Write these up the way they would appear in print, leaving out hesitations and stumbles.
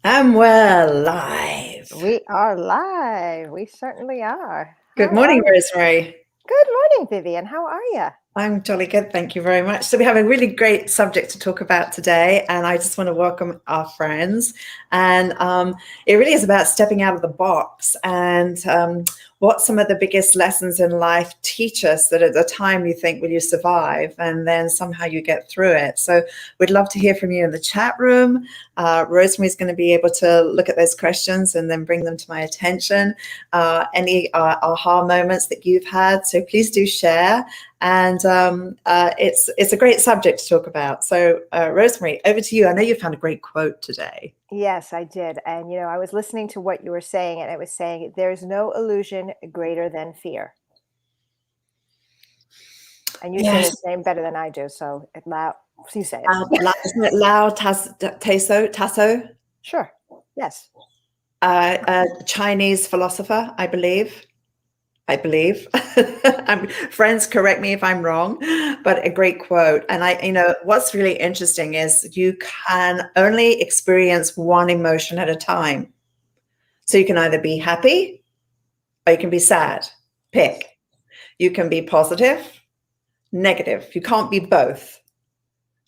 And we're live. We are live. We certainly are. Good How are morning, you? Rosemary. Good morning, Vivian. How are you? I'm jolly good. Thank you very much. So, we have a really great subject to talk about today, and I just want to welcome our friends. And it really is about stepping out of the box and what some of the biggest lessons in life teach us that at the time you think, will you survive? And then somehow you get through it. So, we'd love to hear from you in the chat room. Rosemary's going to be able to look at those questions and then bring them to my attention. Any aha moments that you've had. So, please do share. And it's a great subject to talk about. So, Rosemary, over to you. I know you found a great quote today. Yes, I did. And, I was listening to what you were saying, and it was saying, there's no illusion greater than fear. And you say Yes. his name better than I do. So, you say it. Isn't it Lao Tasso? Sure. Yes. A Chinese philosopher, I believe. Friends, correct me if I'm wrong, but a great quote. And what's really interesting is you can only experience one emotion at a time. So you can either be happy or you can be sad. Pick. You can be positive, negative. You can't be both.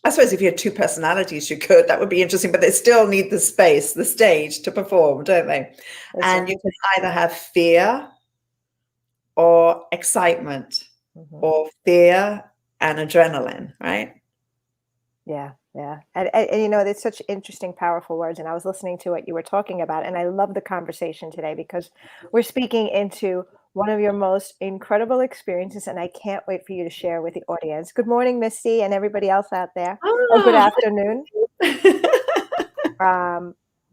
I suppose if you had two personalities, you could. That would be interesting, but they still need the space, the stage to perform, don't they? And you can either have fear or excitement, or fear and adrenaline, right? Yeah, yeah. And it's such interesting, powerful words. And I was listening to what you were talking about, and I love the conversation today because we're speaking into one of your most incredible experiences, and I can't wait for you to share with the audience. Good morning, Misty, and everybody else out there. Or good afternoon.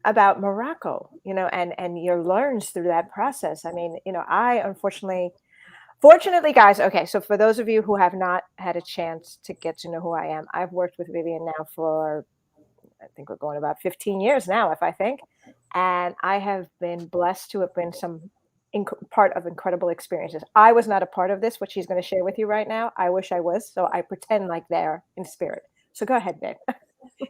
About Morocco, and your learns through that process. I mean, Fortunately, guys, okay, so for those of you who have not had a chance to get to know who I am, I've worked with Vivian now for, I think we're going about 15 years now, if I think. And I have been blessed to have been part of incredible experiences. I was not a part of this, what she's going to share with you right now. I wish I was, so I pretend like they're in spirit. So go ahead, babe.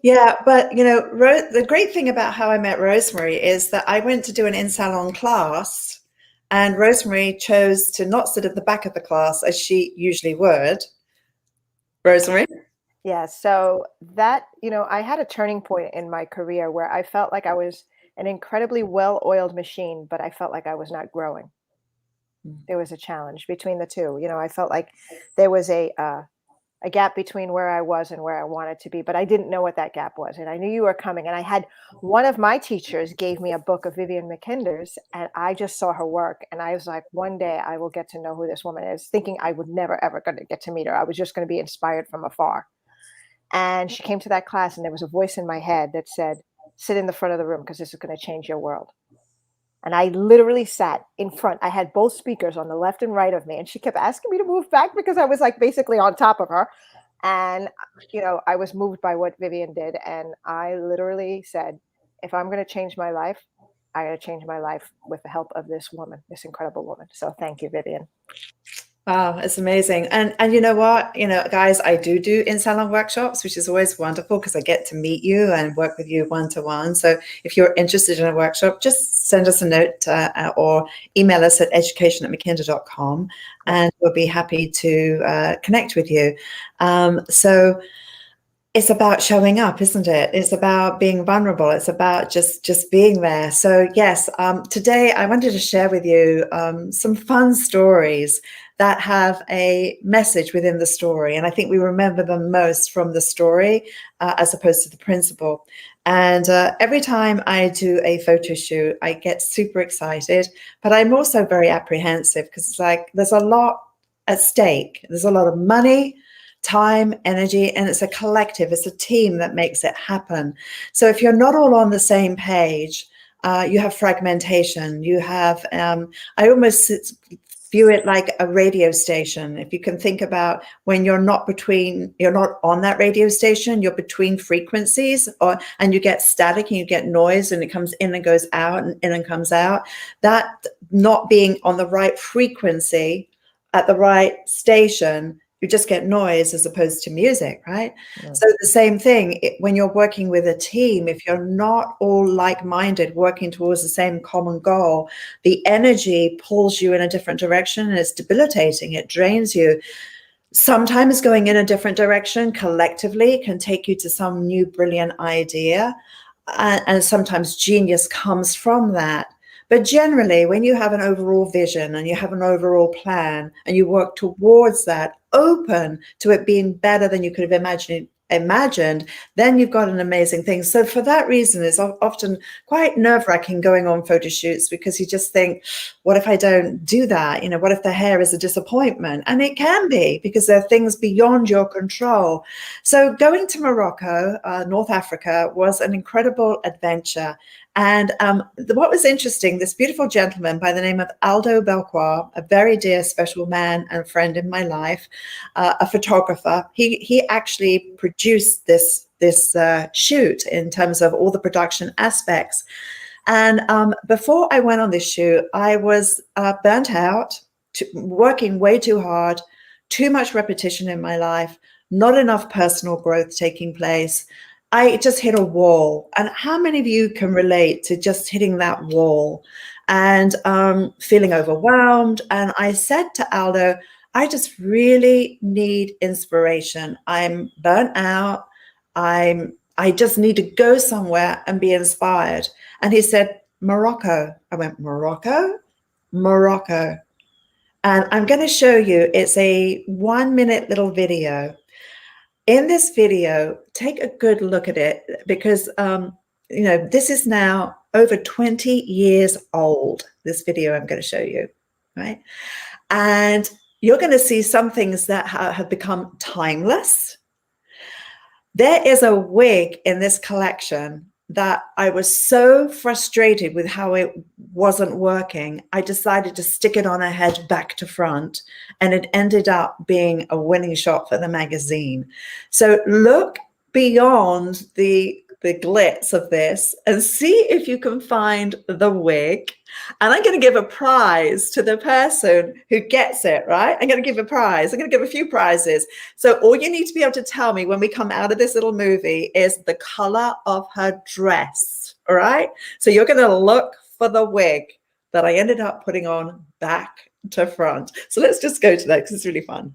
Yeah, but the great thing about how I met Rosemary is that I went to do an in-salon class, and Rosemary chose to not sit at the back of the class as she usually would. Rosemary? Yeah, so that, I had a turning point in my career where I felt like I was an incredibly well-oiled machine, but I felt like I was not growing. There was a challenge between the two. I felt like there was a gap between where I was and where I wanted to be, but I didn't know what that gap was. And I knew you were coming. And I had one of my teachers gave me a book of Vivian McKinder's, and I just saw her work. And I was like, one day I will get to know who this woman is, thinking I would never, ever going to get to meet her. I was just going to be inspired from afar. And she came to that class, and there was a voice in my head that said, sit in the front of the room because this is going to change your world. And I literally sat in front. I had both speakers on the left and right of me, and she kept asking me to move back because I was like basically on top of her. And, I was moved by what Vivian did. And I literally said, if I'm going to change my life, I got to change my life with the help of this woman, this incredible woman. So thank you, Vivian. Wow, it's amazing. And you know what, guys, I do in-salon workshops, which is always wonderful because I get to meet you and work with you one-to-one. So if you're interested in a workshop, just send us a note or email us at education@mckinder.com, and we'll be happy to connect with you. So it's about showing up, isn't it? It's about being vulnerable. It's about just being there. So yes, today I wanted to share with you some fun stories that have a message within the story. And I think we remember them most from the story as opposed to the principle. And every time I do a photo shoot, I get super excited, but I'm also very apprehensive because it's like there's a lot at stake. There's a lot of money, time, energy, and it's a collective, it's a team that makes it happen. So if you're not all on the same page, you have fragmentation, you have, I almost view it like a radio station. If you can think about when you're not on that radio station, you're between frequencies, and you get static and you get noise, and it comes in and goes out and in and comes out. That not being on the right frequency at the right station You just get noise as opposed to music, right? Mm. So the same thing when you're working with a team, if you're not all like-minded, working towards the same common goal, the energy pulls you in a different direction and it's debilitating. It drains you. Sometimes going in a different direction collectively can take you to some new brilliant idea. And sometimes genius comes from that. But generally, when you have an overall vision and you have an overall plan and you work towards that, open to it being better than you could have imagined, then you've got an amazing thing. So for that reason, it's often quite nerve-wracking going on photo shoots, because you just think, what if I don't do that? You know, what if the hair is a disappointment? And it can be, because there are things beyond your control. So going to Morocco, North Africa, was an incredible adventure. And what was interesting, this beautiful gentleman by the name of Aldo Belquar, a very dear, special man and friend in my life, a photographer, he actually produced this shoot in terms of all the production aspects. And before I went on this shoot, I was burnt out, working way too hard, too much repetition in my life, not enough personal growth taking place. I just hit a wall. And how many of you can relate to just hitting that wall and feeling overwhelmed? And I said to Aldo, I just really need inspiration. I'm burnt out. I just need to go somewhere and be inspired. And he said, Morocco. I went, Morocco? Morocco. And I'm going to show you, it's a 1-minute little video. In this video, take a good look at it, because, you know, this is now over 20 years old, this video I'm going to show you, right? And you're going to see some things that have become timeless. There is a wig in this collection that I was so frustrated with how it wasn't working. I decided to stick it on her head back to front, and it ended up being a winning shot for the magazine. So look beyond the glitz of this and see if you can find the wig. And I'm going to give a prize to the person who gets it, right? I'm going to give a prize. I'm going to give a few prizes. So all you need to be able to tell me when we come out of this little movie is the color of her dress, all right? So you're going to look for the wig that I ended up putting on back to front. So let's just go to that, because it's really fun.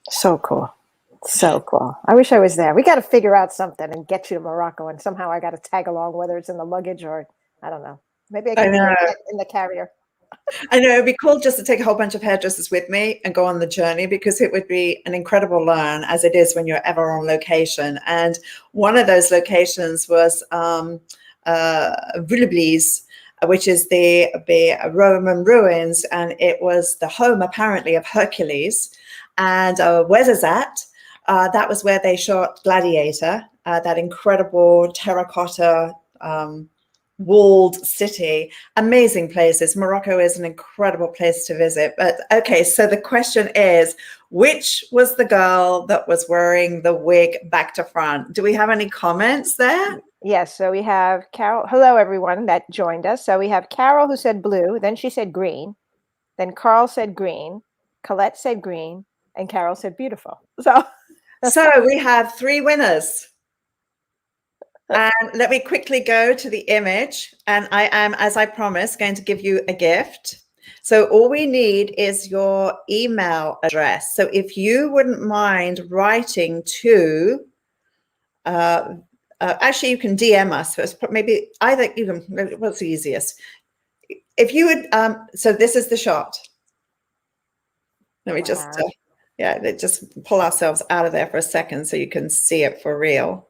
So cool. So cool. I wish I was there. We got to figure out something and get you to Morocco, and somehow I got to tag along, whether it's in the luggage or I don't know. Maybe I can be in the carrier. I know it'd be cool just to take a whole bunch of hairdressers with me and go on the journey, because it would be an incredible learn, as it is when you're ever on location. And one of those locations was Villeblis, which is the Roman ruins, and it was the home apparently of Hercules. And Ouarzazate, that was where they shot Gladiator, that incredible terracotta walled city. Amazing places. Morocco is an incredible place to visit. But okay, so the question is, which was the girl that was wearing the wig back to front? Do we have any comments there? Yes, so we have Carol. Hello, everyone that joined us. So we have Carol, who said blue, then she said green, then Carl said green, Colette said green, and Carol said beautiful. So we have 3 winners. And let me quickly go to the image, and I am, as I promised, going to give you a gift. So all we need is your email address. So if you wouldn't mind writing to, actually you can DM us first, maybe either you can, what's the easiest? If you would, so this is the shot. Let me just, just pull ourselves out of there for a second so you can see it for real.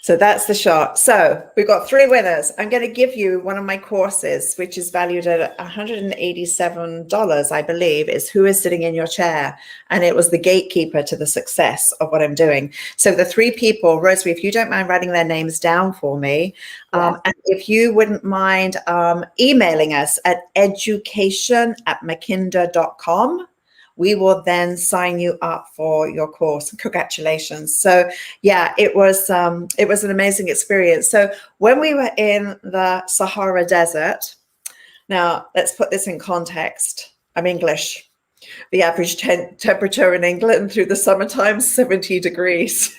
So that's the shot. So we've got 3 winners. I'm going to give you one of my courses, which is valued at $187, I believe, is Who is Sitting in Your Chair? And it was the gatekeeper to the success of what I'm doing. So the 3 people, Rosemary, if you don't mind writing their names down for me, and if you wouldn't mind emailing us at education@makinda.com, we will then sign you up for your course. Congratulations. So yeah, it was an amazing experience. So when we were in the Sahara Desert, now let's put this in context. I'm English. The average temperature in England through the summertime, 70 degrees.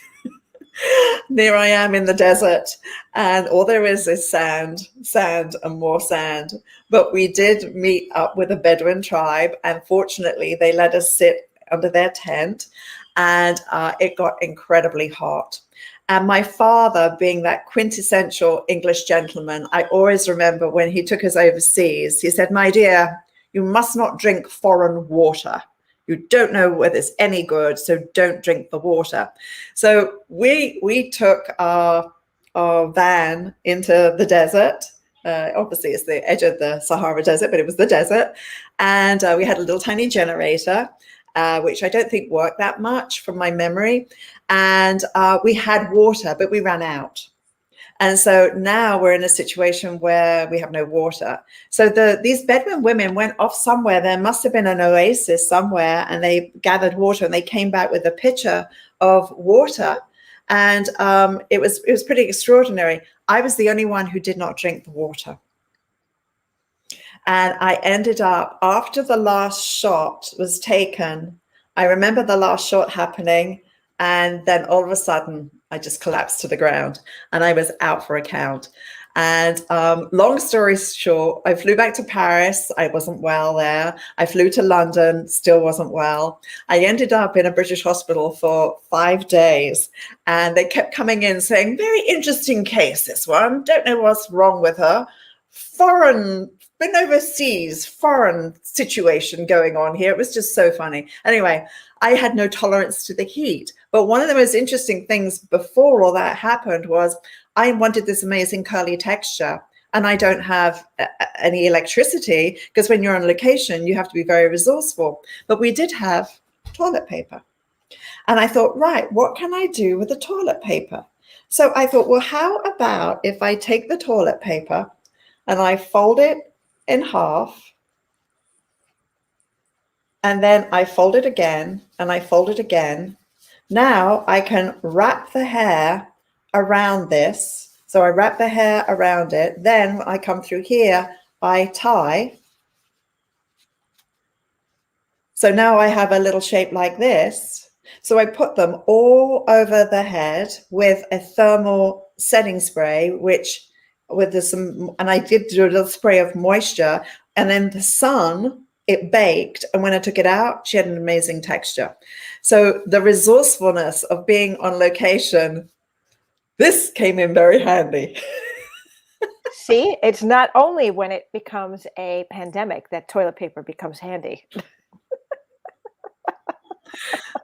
There I am in the desert, and all there is sand, sand, and more sand. But we did meet up with a Bedouin tribe, and fortunately, they let us sit under their tent, and it got incredibly hot. And my father, being that quintessential English gentleman, I always remember when he took us overseas, he said, "My dear, you must not drink foreign water. You don't know whether it's any good, so don't drink the water." So we took our van into the desert. Obviously, it's the edge of the Sahara Desert, but it was the desert. And we had a little tiny generator, which I don't think worked that much from my memory. And we had water, but we ran out. And so now we're in a situation where we have no water. So these Bedouin women went off somewhere. There must have been an oasis somewhere, and they gathered water, and they came back with a pitcher of water. And it was pretty extraordinary. I was the only one who did not drink the water. And I ended up, after the last shot was taken, I remember the last shot happening, and then all of a sudden, I just collapsed to the ground, and I was out for a count. And long story short, I flew back to Paris. I wasn't well there. I flew to London, still wasn't well. I ended up in a British hospital for 5 days, and they kept coming in saying, "Very interesting case, this one. Don't know what's wrong with her. Been overseas, foreign situation going on here." It was just so funny. Anyway, I had no tolerance to the heat. But one of the most interesting things before all that happened was I wanted this amazing curly texture, and I don't have any electricity, because when you're on location, you have to be very resourceful. But we did have toilet paper. And I thought, right, what can I do with the toilet paper? So I thought, well, how about if I take the toilet paper and I fold it in half, and then I fold it again, and I fold it again. Now I can wrap the hair around this. So I wrap the hair around it. Then when I come through here, I tie. So now I have a little shape like this. So I put them all over the head with a thermal setting spray, and I did do a little spray of moisture. And then the sun it baked, and when I took it out, she had an amazing texture. So the resourcefulness of being on location, this came in very handy. See, it's not only when it becomes a pandemic that toilet paper becomes handy.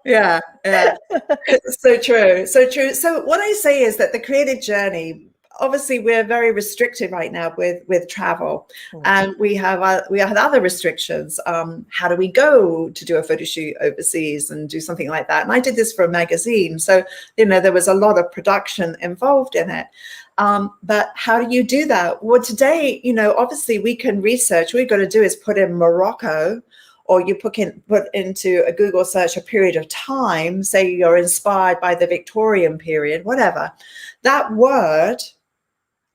Yeah, yeah. So true, so true. So what I say is that the creative journey, obviously we're very restricted right now with travel, and we have other restrictions. How do we go to do a photo shoot overseas and do something like that? And I did this for a magazine, so there was a lot of production involved in it. But how do you do that? Well, today, obviously we can research. All we've got to do is put in Morocco, or you put into a Google search a period of time, say you're inspired by the Victorian period, whatever. That word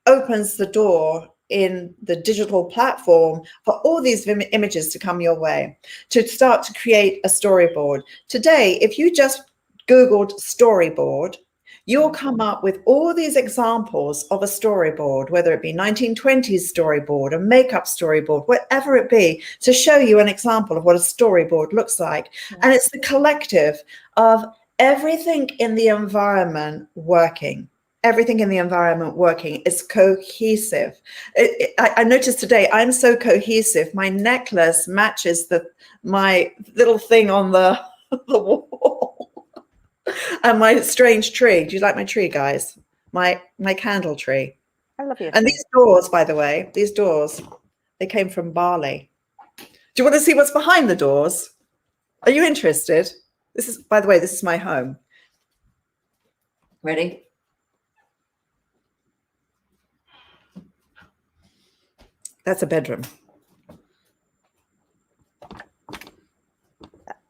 opens the door in the digital platform for all these images to come your way, to start to create a storyboard. Today, if you just Googled storyboard, you'll come up with all these examples of a storyboard, whether it be 1920s storyboard, a makeup storyboard, whatever it be, to show you an example of what a storyboard looks like. And it's the collective of everything in the environment working. Everything in the environment working is cohesive. I noticed today I'm so cohesive. My necklace matches my little thing on the wall. And my strange tree. Do you like my tree, guys? My candle tree. I love you. And these doors, by the way, they came from Bali. Do you want to see what's behind the doors? Are you interested? By the way, this is my home. Ready? That's a bedroom.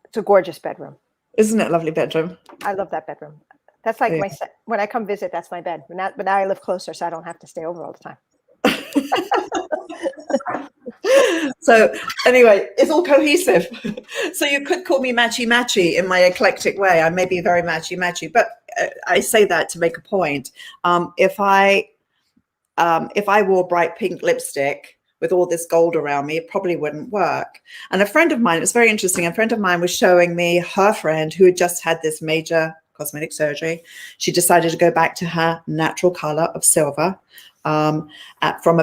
It's a gorgeous bedroom. Isn't it a lovely bedroom? I love that bedroom. That's like when I come visit, that's my bed. But now I live closer, so I don't have to stay over all the time. So anyway, it's all cohesive. So you could call me matchy-matchy in my eclectic way. I may be very matchy-matchy, but I say that to make a point. If I wore bright pink lipstick with all this gold around me, it probably wouldn't work. And a friend of mine, it was very interesting, a friend of mine was showing me her friend who had just had this major cosmetic surgery. She decided to go back to her natural color of silver, from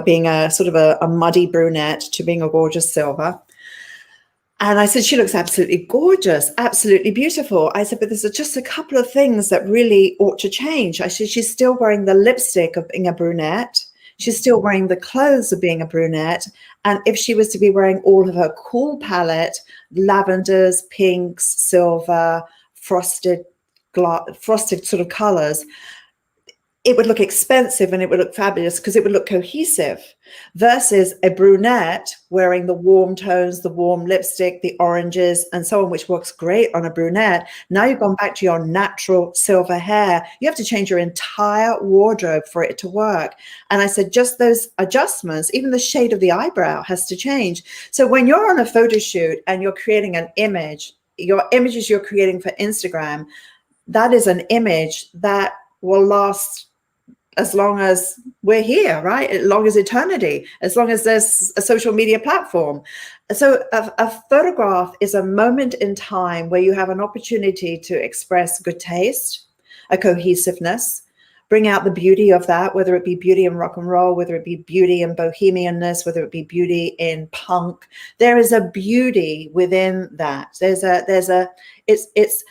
being a sort of a muddy brunette to being a gorgeous silver. And I said, she looks absolutely gorgeous, absolutely beautiful. I said, but there's just a couple of things that really ought to change. I said, she's still wearing the lipstick of being a brunette. She's still wearing the clothes of being a brunette. And if she was to be wearing all of her cool palette, lavenders, pinks, silver, frosted sort of colors, it would look expensive and it would look fabulous because it would look cohesive, versus a brunette wearing the warm tones, the warm lipstick, the oranges and so on, which works great on a brunette. Now you've gone back to your natural silver hair. You have to change your entire wardrobe for it to work. And I said, just those adjustments, even the shade of the eyebrow has to change. So when you're on a photo shoot and you're creating an image, your images you're creating for Instagram, that is an image that will last as long as we're here, right? As long as eternity, as long as there's a social media platform. So a photograph is a moment in time where you have an opportunity to express good taste, a cohesiveness, bring out the beauty of that, whether it be beauty in rock and roll, whether it be beauty in bohemianness, whether it be beauty in punk. There is a beauty within that. It's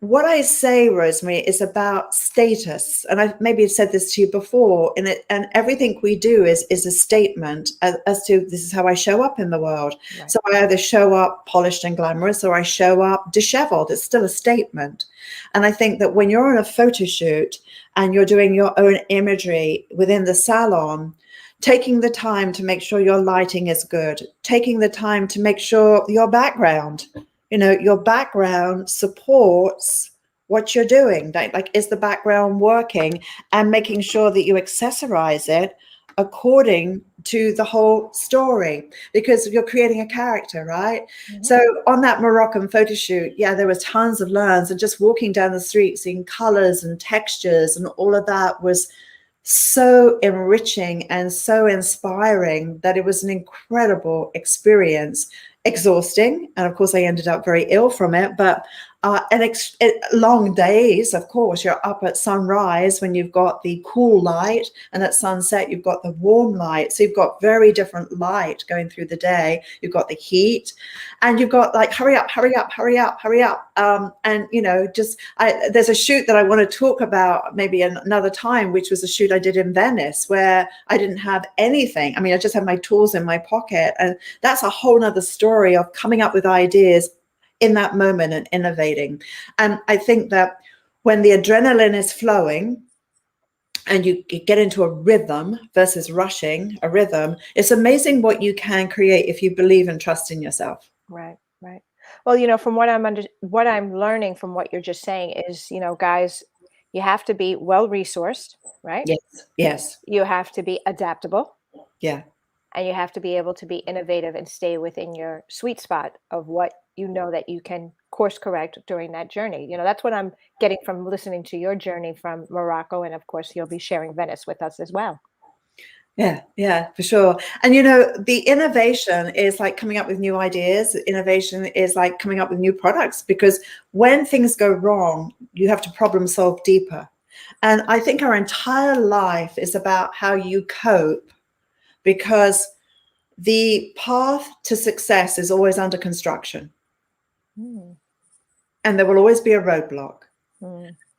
what I say, Rosemary, is about status. And I maybe have said this to you before, and everything we do is a statement as to this is how I show up in the world. Right. So I either show up polished and glamorous or I show up disheveled. It's still a statement. And I think that when you're on a photo shoot and you're doing your own imagery within the salon, taking the time to make sure your lighting is good, taking the time to make sure your background, your background supports what you're doing. Like, is the background working? And making sure that you accessorize it according to the whole story, because you're creating a character, right? Mm-hmm. So on that Moroccan photo shoot, there was tons of learns, and just walking down the street, seeing colors and textures and all of that was so enriching and so inspiring that it was an incredible experience. Exhausting, and of course I ended up very ill from it, but long days. Of course, you're up at sunrise when you've got the cool light, and at sunset you've got the warm light. So you've got very different light going through the day. You've got the heat, and you've got like hurry up, hurry up, hurry up, hurry up. And there's a shoot that I want to talk about maybe another time, which was a shoot I did in Venice where I didn't have anything. I mean, I just had my tools in my pocket, and that's a whole nother story of coming up with ideas in that moment and innovating. And I think that when the adrenaline is flowing and you get into a rhythm versus rushing, a rhythm, it's amazing what you can create if you believe and trust in yourself. Right, right. Well, from what I'm learning from what you're just saying is, guys, you have to be well resourced, right? Yes. Yes. You have to be adaptable. Yeah. And you have to be able to be innovative and stay within your sweet spot of what that you can course correct during that journey. That's what I'm getting from listening to your journey from Morocco. And of course, you'll be sharing Venice with us as well. Yeah, for sure. And the innovation is like coming up with new ideas. Innovation is like coming up with new products, because when things go wrong, you have to problem solve deeper. And I think our entire life is about how you cope, because the path to success is always under construction. And there will always be a roadblock.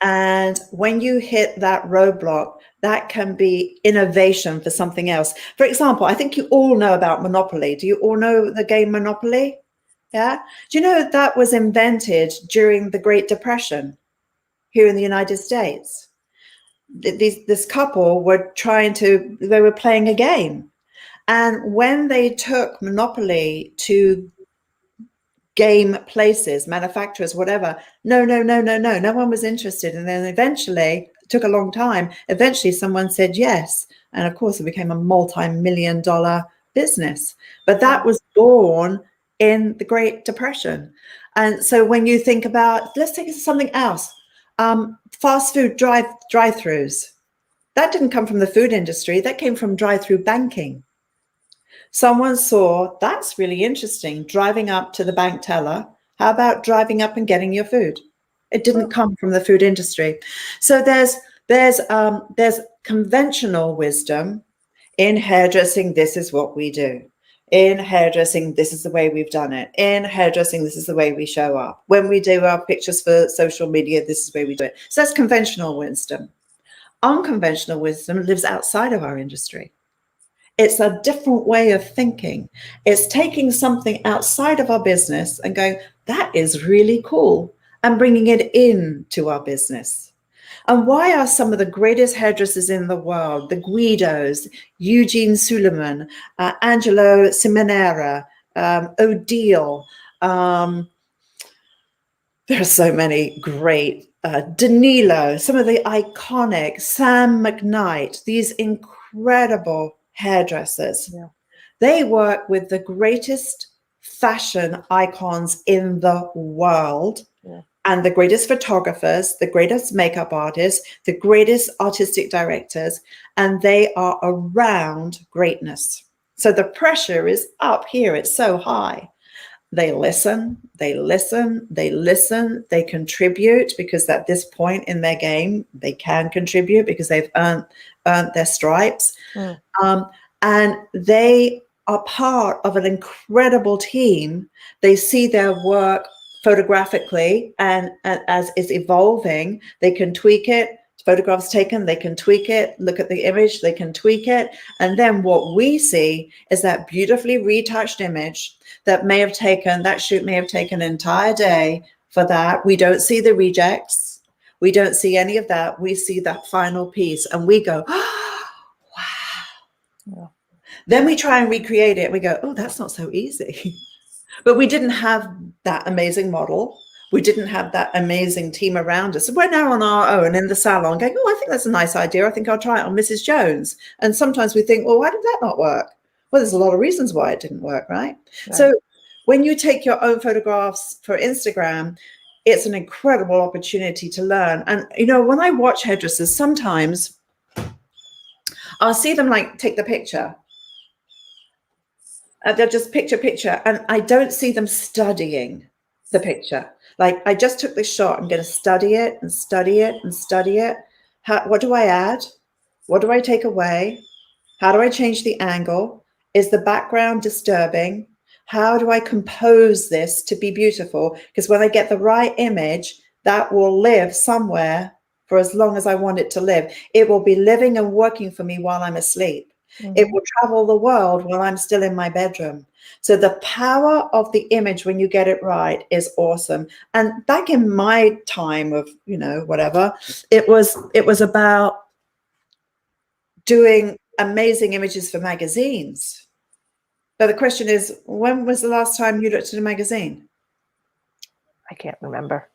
And when you hit that roadblock, that can be innovation for something else. For example, I think you all know about Monopoly. Do you all know the game Monopoly? Yeah. Do you know that was invented during the Great Depression here in the United States? This couple were they were playing a game. And when they took Monopoly to game places, manufacturers, whatever, no one was interested. And then eventually, it took a long time, eventually someone said yes. And of course, it became a multi-million-dollar business. But that was born in the Great Depression. And so when you think about, let's take something else, fast food drive-throughs. That didn't come from the food industry. That came from drive-through banking. Someone saw, that's really interesting, driving up to the bank teller. How about driving up and getting your food? It didn't come from the food industry. So there's conventional wisdom. In hairdressing, this is what we do. In hairdressing, this is the way we've done it. In hairdressing, this is the way we show up. When we do our pictures for social media, this is the way we do it. So that's conventional wisdom. Unconventional wisdom lives outside of our industry. It's a different way of thinking. It's taking something outside of our business and going, that is really cool, and bringing it into our business. And why are some of the greatest hairdressers in the world, the Guidos, Eugene Suleiman, Angelo Simonera, Odile, there are so many great, Danilo, some of the iconic, Sam McKnight, these incredible hairdressers. Yeah. They work with the greatest fashion icons in the world. Yeah. And the greatest photographers, the greatest makeup artists, the greatest artistic directors, and they are around greatness. So the pressure is up here. It's so high. They listen, they contribute, because at this point in their game, they can contribute because they've earned their stripes. And they are part of an incredible team. They see their work photographically, and as it's evolving, they can tweak it. Photographs taken, they can tweak it, look at the image, they can tweak it. And then what we see is that beautifully retouched image that shoot may have taken an entire day for that. We don't see the rejects. We don't see any of that. We see that final piece and we go, oh, wow. Yeah. Then we try and recreate it. We go, oh, that's not so easy. But we didn't have that amazing model. We didn't have that amazing team around us. So we're now on our own in the salon going, oh, I think that's a nice idea. I think I'll try it on Mrs. Jones. And sometimes we think, well, why did that not work? Well, there's a lot of reasons why it didn't work, right? So when you take your own photographs for Instagram, it's an incredible opportunity to learn. And, when I watch hairdressers, sometimes I'll see them like take the picture. They'll just picture, and I don't see them studying the picture. Like, I just took this shot. I'm going to study it and study it and study it. What do I add? What do I take away? How do I change the angle? Is the background disturbing? How do I compose this to be beautiful? Because when I get the right image, that will live somewhere for as long as I want it to live. It will be living and working for me while I'm asleep. It will travel the world while I'm still in my bedroom. So the power of the image when you get it right is awesome. And back in my time of, whatever, it was about doing amazing images for magazines. But the question is, when was the last time you looked at a magazine? I can't remember.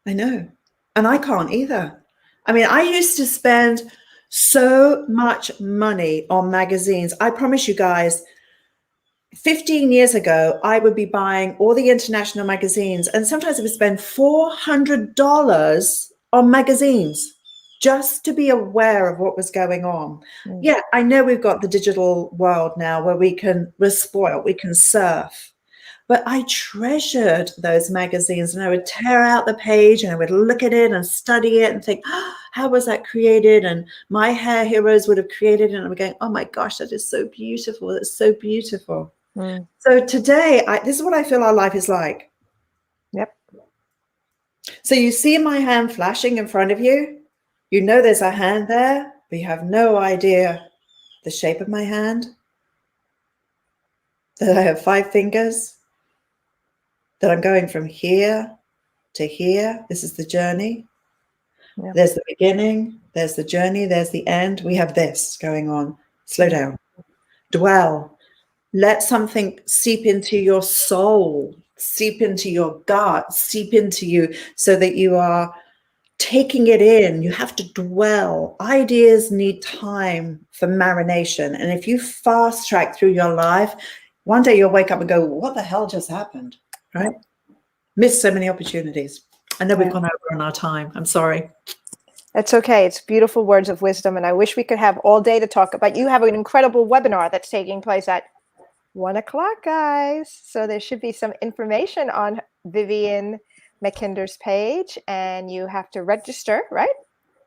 I know. And I can't either. I mean, I used to spend so much money on magazines. I promise you guys, 15 years ago, I would be buying all the international magazines, and sometimes I would spend $400 on magazines just to be aware of what was going on. Yeah, I know we've got the digital world now where we're spoiled, we can surf. But I treasured those magazines, and I would tear out the page and I would look at it and study it and think, oh, how was that created? And my hair heroes would have created it. And I'm going, oh my gosh, that is so beautiful. That's so beautiful. So today, this is what I feel our life is like. Yep. So you see my hand flashing in front of you. You know there's a hand there, but you have no idea the shape of my hand, that I have 5 fingers, that I'm going from here to here. This is the journey. Yep. There's the beginning, there's the journey, there's the end. We have this going on. Slow down. Dwell. Let something seep into your soul, seep into your gut, seep into you so that you are taking it in. You have to dwell. Ideas need time for marination. And if you fast track through your life, one day you'll wake up and go, what the hell just happened? Right? Missed so many opportunities. I know we've gone over on our time. I'm sorry. That's okay. It's beautiful words of wisdom. And I wish we could have all day to talk about. You have an incredible webinar that's taking place at 1 o'clock, guys. So there should be some information on Vivian Mackinder's page, and you have to register, right?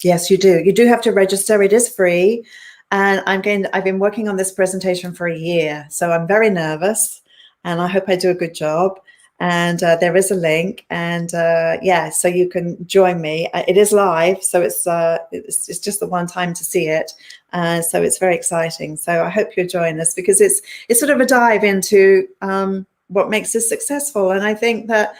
Yes, you do. You do have to register. It is free. And I've been working on this presentation for a year. So I'm very nervous, and I hope I do a good job. And there is a link, and so you can join me. It is live, so it's just the one time to see it. So it's very exciting. So I hope you'll join us, because it's sort of a dive into what makes us successful. And I think that,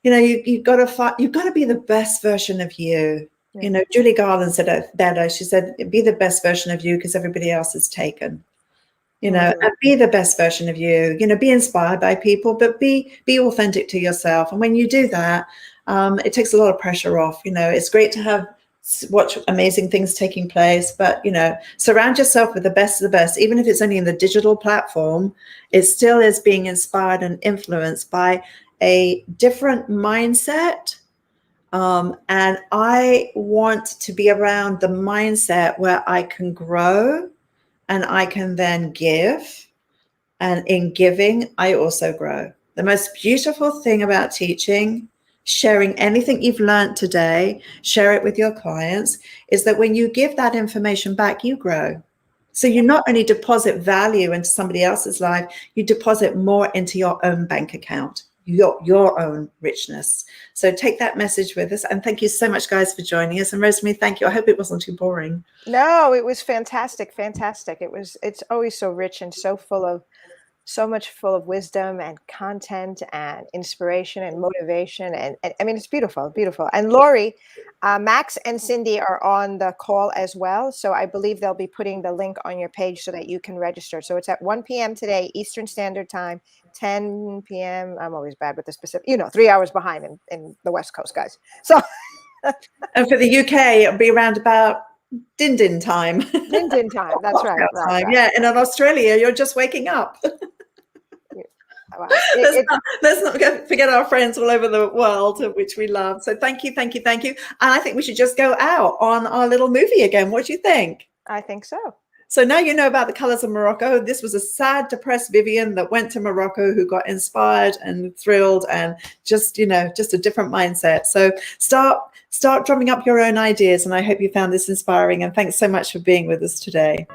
you've got to be the best version of you. Yeah. Julie Garland said it better. She said, "Be the best version of you, because everybody else is taken." And be the best version of you, be inspired by people, but be authentic to yourself. And when you do that, it takes a lot of pressure off. It's great to watch amazing things taking place, but, surround yourself with the best of the best. Even if it's only in the digital platform, it still is being inspired and influenced by a different mindset. And I want to be around the mindset where I can grow, and I can then give, and in giving, I also grow. The most beautiful thing about teaching, sharing anything you've learned today, share it with your clients, is that when you give that information back, you grow. So you not only deposit value into somebody else's life, you deposit more into your own bank account, your own richness. So take that message with us. And thank you so much, guys, for joining us. And Rosemary, thank you. I hope it wasn't too boring. No, it was fantastic. Fantastic. It's always so rich and so much full of wisdom and content and inspiration and motivation. And I mean, it's beautiful, beautiful. And Lori, Max and Cindy are on the call as well. So I believe they'll be putting the link on your page so that you can register. So it's at 1 p.m. today, Eastern Standard Time, 10 p.m. I'm always bad with the specific, 3 hours behind in the West Coast, guys. So. And for the UK, it'll be around about din time. Din time. That's right. Right. Yeah. And in Australia, you're just waking up. Wow. Let's not forget our friends all over the world, which we love. So thank you. And I think we should just go out on our little movie again. What do you think? I think so. So now you know about the colors of Morocco. This was a sad, depressed Vivian that went to Morocco, who got inspired and thrilled, and just, just a different mindset. So start drumming up your own ideas. And I hope you found this inspiring. And thanks so much for being with us today.